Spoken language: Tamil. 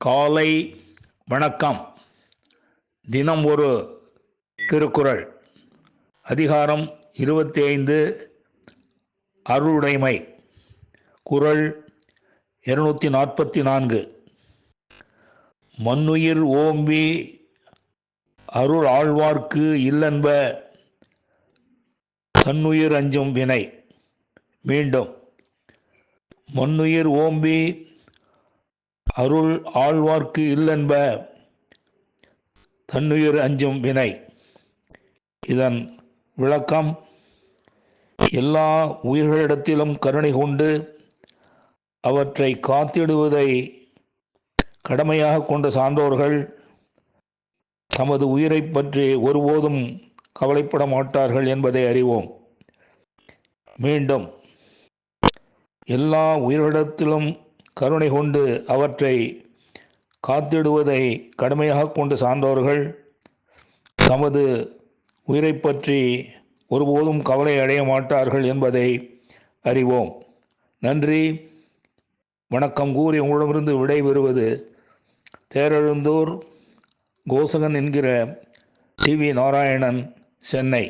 காலை வணக்கம். தினம் ஒரு திருக்குறள். அதிகாரம் 25, அருளுடைமை. குறள் 244. மன்னுயிர் ஓம்பி அருள் ஆழ்வார்க்கு இல்லன்ப தன்னுயிர் அஞ்சும் வினை. மீண்டும், மன்னுயிர் ஓம்பி அருள் ஆழ்வார்க்கு இல்லன்ப தன்னுயிர் அஞ்சும் வினை. இதன் விளக்கம்: எல்லா உயிர்களிடத்திலும் கருணை கொண்டு அவற்றை காத்திடுவதை கடமையாக கொண்ட சான்றோர்கள் தமது உயிரை பற்றி ஒருபோதும் கவலைப்பட மாட்டார்கள் என்பதை அறிவோம். மீண்டும், எல்லா உயிர்களிடத்திலும் கருணை கொண்டு அவற்றை காத்திடுவதை கடமையாக கொண்ட சான்றோர்கள் தமது உயிரை பற்றி ஒருபோதும் கவலை அடைய மாட்டார்கள் என்பதை அறிவோம். நன்றி, வணக்கம் கூறி உங்களிடமிருந்து விடைபெறுவது தேரெழுந்தூர் கோசகன் என்கிற டி.வி. நாராயணன், சென்னை.